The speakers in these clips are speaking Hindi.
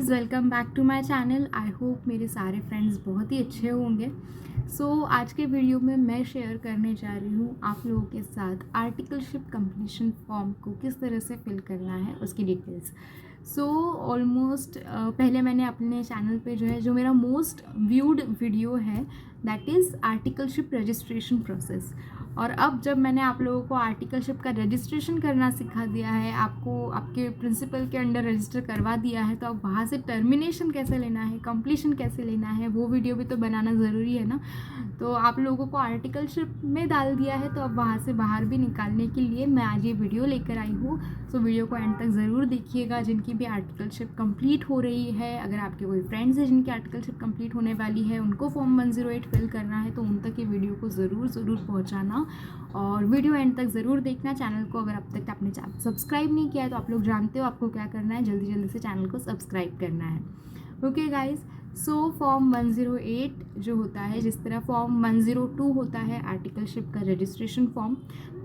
Guys, welcome back to my channel. I hope मेरे सारे फ्रेंड्स बहुत ही अच्छे होंगे। आज के वीडियो में मैं शेयर करने जा रही हूँ आप लोगों के साथ आर्टिकलशिप कंप्लीशन फॉर्म को किस तरह से फिल करना है उसकी डिटेल्स। ऑलमोस्ट पहले मैंने अपने चैनल पे जो मेरा मोस्ट व्यूड वीडियो है that is articleship registration process. और अब जब मैंने आप लोगों को आर्टिकलशिप का रजिस्ट्रेशन करना सिखा दिया है, आपको आपके प्रिंसिपल के अंडर रजिस्टर करवा दिया है, तो अब वहाँ से टर्मिनेशन कैसे लेना है, कंप्लीशन कैसे लेना है, वो वीडियो भी तो बनाना ज़रूरी है ना। तो आप लोगों को आर्टिकलशिप में डाल दिया है, तो अब वहाँ से बाहर भी निकालने के लिए मैं आज ये वीडियो लेकर आई हूँ। वीडियो को एंड तक ज़रूर देखिएगा। जिनकी भी आर्टिकलशिप कंप्लीट हो रही है, अगर आपके कोई फ्रेंड्स हैं जिनकी आर्टिकलशिप कंप्लीट होने वाली है, उनको फॉर्म 108 फिल करना है, तो उन तक ये वीडियो को ज़रूर पहुँचाना और वीडियो एंड तक ज़रूर देखना। चैनल को अगर अब तक आपने सब्सक्राइब नहीं किया है तो आप लोग जानते हो आपको क्या करना है, जल्दी से चैनल को सब्सक्राइब करना है। ओके गाइज, फॉर्म 108 जो होता है, जिस तरह फॉर्म 102 होता है आर्टिकलशिप का रजिस्ट्रेशन फॉर्म,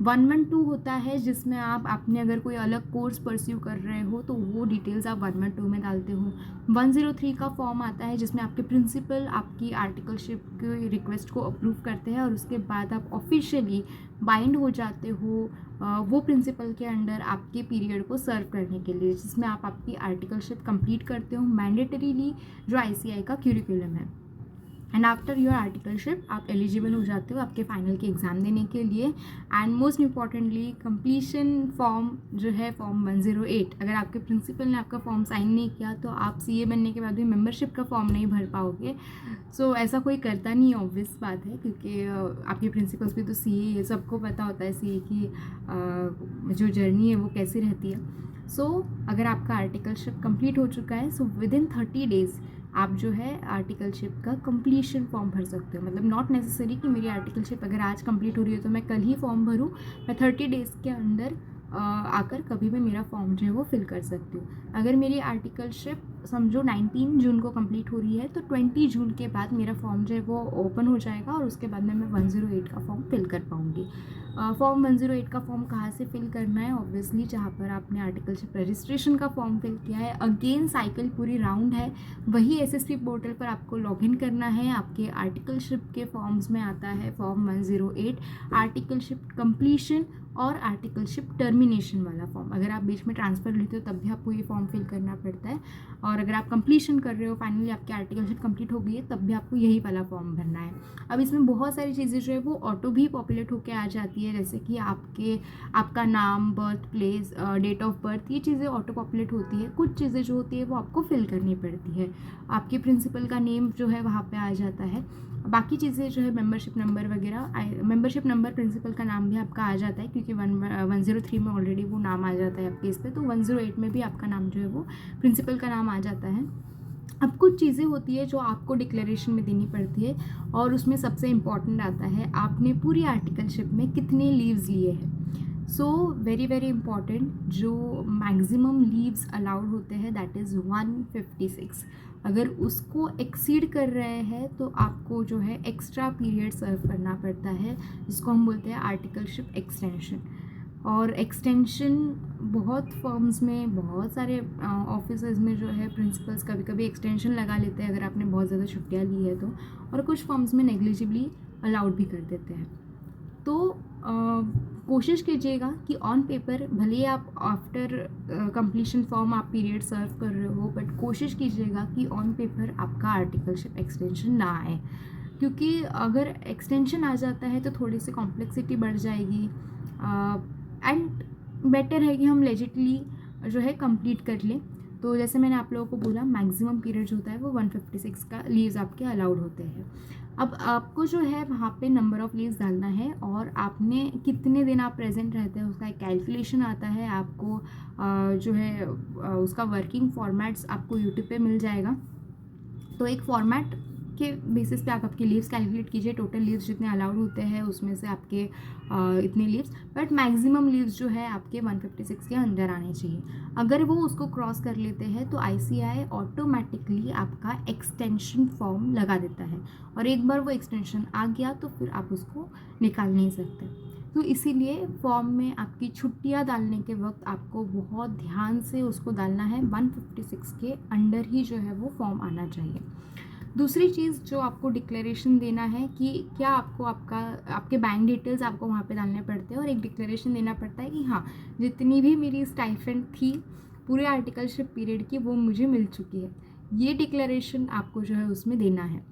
112 होता है जिसमें आप अपने अगर कोई अलग कोर्स परस्यू कर रहे हो तो वो डिटेल्स आप 112 में डालते हो। 103 का फॉर्म आता है जिसमें आपके प्रिंसिपल आपकी आर्टिकलशिप की रिक्वेस्ट को अप्रूव करते हैं और उसके बाद आप ऑफिशियली बाइंड हो जाते हो वो प्रिंसिपल के अंडर आपके पीरियड को सर्व करने के लिए, जिसमें आप आपकी आर्टिकलशिप कंप्लीट करते हो मैंडेटरीली, जो आईसीएआई का क्यूरिकुलम है। एंड आफ्टर योर आर्टिकलशिप आप एलिजिबल हो जाते हो आपके फाइनल के एग्ज़ाम देने के लिए। And most importantly completion form जो है फॉर्म 108, अगर आपके प्रिंसिपल ने आपका फॉर्म साइन नहीं किया तो आप सीए बनने के बाद भी मेंबरशिप का फॉर्म नहीं भर पाओगे। ऐसा कोई करता नहीं है, ऑब्वियस बात है, क्योंकि आपके प्रिंसिपल्स भी तो सीए, ये सबको पता होता है सीए की जो जर्नी है वो कैसी रहती है। अगर आपका आर्टिकलशिप कंप्लीट हो चुका है, विद इन 30 डेज़ आप जो है आर्टिकलशिप का कंप्लीशन फॉर्म भर सकते हो। मतलब नॉट नेसेसरी कि मेरी आर्टिकलशिप अगर आज कंप्लीट हो रही है तो मैं कल ही फॉर्म भरूँ, मैं 30 डेज़ के अंदर आकर कभी भी मेरा फॉर्म जो है वो फिल कर सकती हूँ। अगर मेरी आर्टिकलशिप समझो 19 जून को कंप्लीट हो रही है तो 20 जून के बाद मेरा फॉर्म जो है वो ओपन हो जाएगा और उसके बाद में मैं 108 का फॉर्म फिल कर पाऊँगी। फॉर्म 108 का फॉर्म कहाँ से फिल करना है? ऑब्वियसली जहाँ पर आपने आर्टिकलशिप रजिस्ट्रेशन का फॉर्म फिल किया है, अगेन साइकिल पूरी राउंड है, वही एसएसपी पोर्टल पर आपको लॉगिन करना है। आपके आर्टिकलशिप के फॉर्म्स में आता है फॉर्म 108 आर्टिकलशिप कंप्लीशन और आर्टिकलशिप टर्मिनेशन वाला फॉर्म। अगर आप बीच में ट्रांसफ़र लेते हो तब भी आपको ये फॉर्म फिल करना पड़ता है, और अगर आप कंप्लीशन कर रहे हो, फाइनली आपकी आर्टिकलशिप कंप्लीट हो गई है, तब भी आपको यही वाला फॉर्म भरना है। अब इसमें बहुत सारी चीज़ें जो है वो ऑटो भी पॉपुलेट होकर आ जाती है, जैसे कि आपका नाम, birth place, date of birth, ये चीज़ें ऑटो पॉपुलेट होती है। कुछ चीज़ें जो होती है वो आपको फिल करनी पड़ती है। आपके प्रिंसिपल का नेम जो है वहाँ पे आ जाता है। बाकी चीज़ें जो है मेंबरशिप नंबर वगैरह, मेंबरशिप नंबर प्रिंसिपल का नाम भी आपका आ जाता है, क्योंकि 103 में ऑलरेडी वो नाम आ जाता है आपके इस पे, तो 108 में भी आपका नाम जो है वो प्रिंसिपल का नाम आ जाता है। अब कुछ चीज़ें होती है जो आपको डिक्लेरेशन में देनी पड़ती है, और उसमें सबसे इम्पॉर्टेंट आता है आपने पूरी आर्टिकलशिप में कितने लीव्स लिए हैं। वेरी इम्पॉर्टेंट, जो मैक्सिमम लीव्स अलाउड होते हैं दैट इज़ 156। अगर उसको एक्सीड कर रहे हैं तो आपको जो है एक्स्ट्रा पीरियड सर्व करना पड़ता है, जिसको हम बोलते हैं आर्टिकलशिप एक्सटेंशन। और एक्सटेंशन बहुत फर्म्स में, बहुत सारे ऑफिसेज में जो है प्रिंसिपल्स कभी एक्सटेंशन लगा लेते हैं अगर आपने बहुत ज़्यादा छुट्टियाँ ली है तो, और कुछ फर्म्स में नेग्लिजिबली अलाउड भी कर देते हैं। कोशिश कीजिएगा कि ऑन पेपर भले ही आप आफ्टर कंप्लीशन फॉर्म आप पीरियड सर्व कर रहे हो, बट कोशिश कीजिएगा कि ऑन पेपर आपका आर्टिकलशिप एक्सटेंशन ना आए, क्योंकि अगर एक्सटेंशन आ जाता है तो थोड़ी सी कॉम्प्लेक्सिटी बढ़ जाएगी। एंड बेटर है कि हम लेजिटली जो है कंप्लीट कर लें। तो जैसे मैंने आप लोगों को बोला, मैक्सिमम पीरियड जो होता है वो 156 का लीव्स आपके अलाउड होते हैं। अब आपको जो है वहाँ पे नंबर ऑफ़ लीव्स डालना है, और आपने कितने दिन आप प्रेजेंट रहते हैं उसका एक कैलकुलेशन आता है आपको। जो है उसका वर्किंग फॉर्मेट्स आपको यूट्यूब पे मिल जाएगा। तो एक फॉर्मेट के बेसिस पे आप आपके लीव्स कैलकुलेट कीजिए, टोटल लीव्स जितने अलाउड होते हैं उसमें से आपके इतने लीव्स, बट मैक्सिमम लीव्स जो है आपके 156 के अंदर आने चाहिए। अगर वो उसको क्रॉस कर लेते हैं तो आईसीएआई ऑटोमेटिकली आपका एक्सटेंशन फॉर्म लगा देता है, और एक बार वो एक्सटेंशन आ गया तो फिर आप उसको निकाल नहीं सकते। तो इसीलिए फॉर्म में आपकी छुट्टियां डालने के वक्त आपको बहुत ध्यान से उसको डालना है। 156 के अंडर ही जो है वो फॉर्म आना चाहिए। दूसरी चीज़ जो आपको डिक्लेरेशन देना है कि क्या आपको आपके बैंक डिटेल्स आपको वहाँ पे डालने पड़ते हैं, और एक डिक्लेरेशन देना पड़ता है कि हाँ, जितनी भी मेरी स्टाइपेंड थी पूरे आर्टिकलशिप पीरियड की वो मुझे मिल चुकी है। ये डिक्लेरेशन आपको जो है उसमें देना है।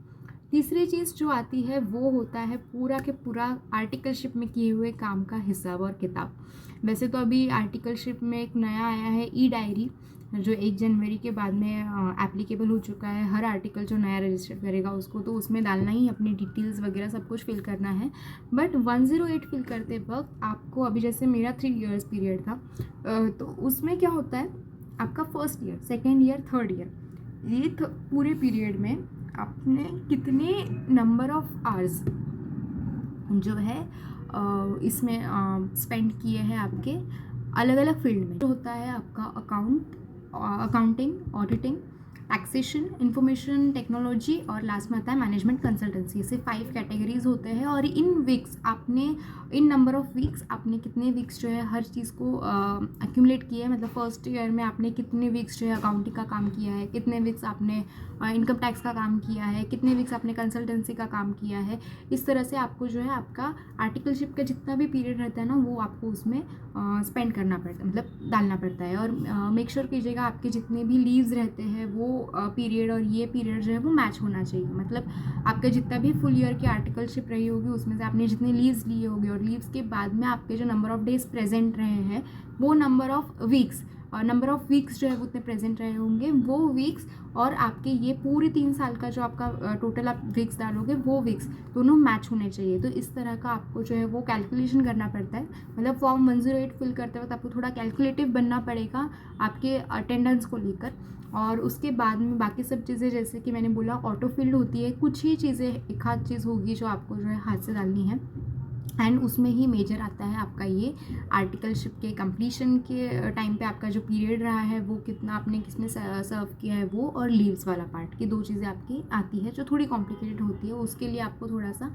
तीसरी चीज़ जो आती है वो होता है पूरा के पूरा आर्टिकलशिप में किए हुए काम का हिसाब और किताब। वैसे तो अभी आर्टिकलशिप में एक नया आया है ई डायरी, जो 1 जनवरी के बाद में एप्लीकेबल हो चुका है। हर आर्टिकल जो नया रजिस्टर करेगा उसको तो उसमें डालना ही, अपनी डिटेल्स वगैरह सब कुछ फिल करना है। बट 108 फिल करते वक्त आपको, अभी जैसे मेरा 3 इयर्स पीरियड था, तो उसमें क्या होता है, आपका first year, second year, third year, ये पूरे पीरियड में आपने कितने नंबर ऑफ आवर्स जो है इसमें स्पेंड किए हैं आपके अलग अलग फील्ड में। जो होता है आपका accounting, auditing, taxation, information technology, और लास्ट में आता है मैनेजमेंट कंसल्टेंसी। ऐसे 5 कैटेगरीज होते हैं। और इन नंबर ऑफ वीक्स आपने कितने वीक्स जो है हर चीज़ को एक्यूमुलेट किया है। मतलब फर्स्ट ईयर में आपने कितने वीक्स जो है अकाउंटिंग का काम किया है, कितने वीक्स आपने इनकम टैक्स का काम किया है, कितने वीक्स आपने कंसल्टेंसी का काम किया है। इस तरह से आपको जो है आपका आर्टिकलशिप का जितना भी पीरियड रहता है ना, वो आपको उसमें स्पेंड करना पड़ता है, मतलब डालना पड़ता है। और मेक श्योर कीजिएगा आपके जितने भी लीव्स रहते हैं वो पीरियड और ये पीरियड जो है वो मैच होना चाहिए। मतलब आपका जितना भी फुल ईयर की आर्टिकलशिप रही होगी उसमें से आपने जितने लीव्स लिए होंगे, और लीव्स के बाद में आपके जो नंबर ऑफ डेज प्रेजेंट रहे हैं वो नंबर ऑफ वीक्स जो है वो उतने प्रेजेंट रहे होंगे, वो वीक्स और आपके ये पूरे 3 साल का जो आपका टोटल आप वीक्स डालोगे वो वीक्स दोनों मैच होने चाहिए। तो इस तरह का आपको जो है वो कैलकुलेशन करना पड़ता है। मतलब फॉर्म 108 फिल करते वक्त आपको थोड़ा कैलकुलेटिव बनना पड़ेगा आपके अटेंडेंस को लेकर। और उसके बाद में बाकी सब चीज़ें, जैसे कि मैंने बोला ऑटो फिल्ड होती है, कुछ ही चीज़ें, एक आध चीज़ होगी जो आपको जो है हाथ से डालनी है। एंड उसमें ही मेजर आता है आपका ये आर्टिकलशिप के कंप्लीशन के टाइम पे आपका जो पीरियड रहा है वो कितना आपने किसमें सर्व किया है वो, और लीव्स वाला पार्ट की 2 चीज़ें आपकी आती है जो थोड़ी कॉम्प्लिकेटेड होती है। उसके लिए आपको थोड़ा सा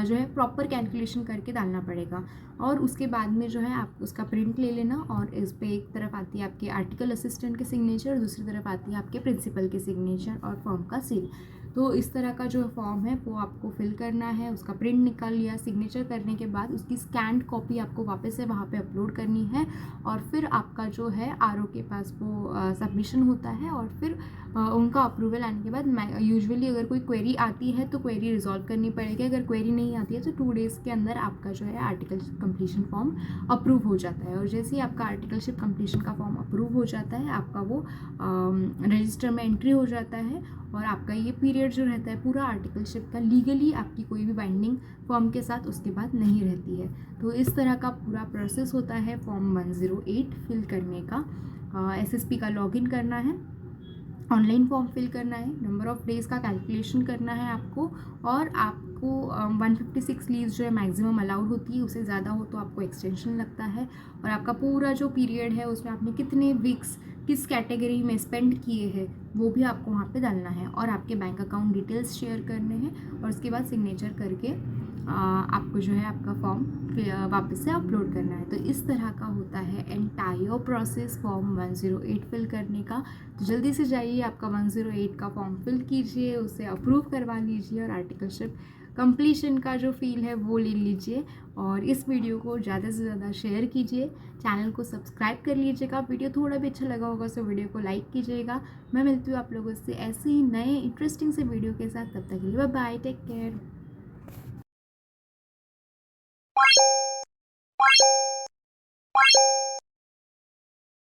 जो है प्रॉपर कैलकुलेशन करके डालना पड़ेगा। और उसके बाद में जो है आप उसका प्रिंट ले लेना, और इस पर एक तरफ आती है आपके आर्टिकल असिस्टेंट की सिग्नेचर, दूसरी तरफ आती है आपके प्रिंसिपल की सिग्नेचर और फॉर्म का सील। तो इस तरह का जो फॉर्म है वो आपको फिल करना है। उसका प्रिंट निकाल लिया, सिग्नेचर करने के बाद उसकी स्कैन्ड कॉपी आपको वापस से वहाँ पे अपलोड करनी है, और फिर आपका जो है आरओ के पास वो सबमिशन होता है। और फिर उनका अप्रूवल आने के बाद यूजुअली अगर कोई क्वेरी आती है तो क्वेरी रिजॉल्व करनी पड़ेगी। अगर क्वेरी नहीं आती है तो 2 डेज़ के अंदर आपका जो है आर्टिकलशिप कंप्लीशन फॉर्म अप्रूव हो जाता है। और जैसे ही आपका आर्टिकलशिप कंप्लीशन का फॉर्म अप्रूव हो जाता है, आपका वो रजिस्टर में एंट्री हो जाता है, और आपका ये पीरियड जो रहता है पूरा आर्टिकलशिप का, लीगली आपकी कोई भी बाइंडिंग फॉर्म के साथ उसके बाद नहीं रहती है। तो इस तरह का पूरा प्रोसेस होता है फॉर्म 108 फिल करने का। एसएसपी का लॉगिन करना है, ऑनलाइन फॉर्म फिल करना है, नंबर ऑफ़ डेज़ का कैलकुलेशन करना है आपको, और आपको 156 लीव्स जो है मैक्सिमम अलाउड होती है। उससे ज़्यादा हो तो आपको एक्सटेंशन लगता है। और आपका पूरा जो पीरियड है उसमें आपने कितने वीक्स किस कैटेगरी में स्पेंड किए हैं वो भी आपको वहाँ पे डालना है, और आपके बैंक अकाउंट डिटेल्स शेयर करने हैं, और उसके बाद सिग्नेचर करके आपको जो है आपका फॉर्म वापस से अपलोड करना है। तो इस तरह का होता है एंटायर प्रोसेस फॉर्म 108 फिल करने का। तो जल्दी से जाइए, आपका 108 का फॉर्म फिल कीजिए, उसे अप्रूव करवा लीजिए, और आर्टिकलशिप कंप्लीशन का जो फील है वो ले लीजिए। और इस वीडियो को ज़्यादा से ज़्यादा शेयर कीजिए, चैनल को सब्सक्राइब कर लीजिएगा। वीडियो थोड़ा भी अच्छा लगा होगा तो वीडियो को लाइक कीजिएगा। मैं मिलती हूँ आप लोगों से ऐसे ही नए इंटरेस्टिंग से वीडियो के साथ। तब तक के लिए बाय बाय, टेक केयर।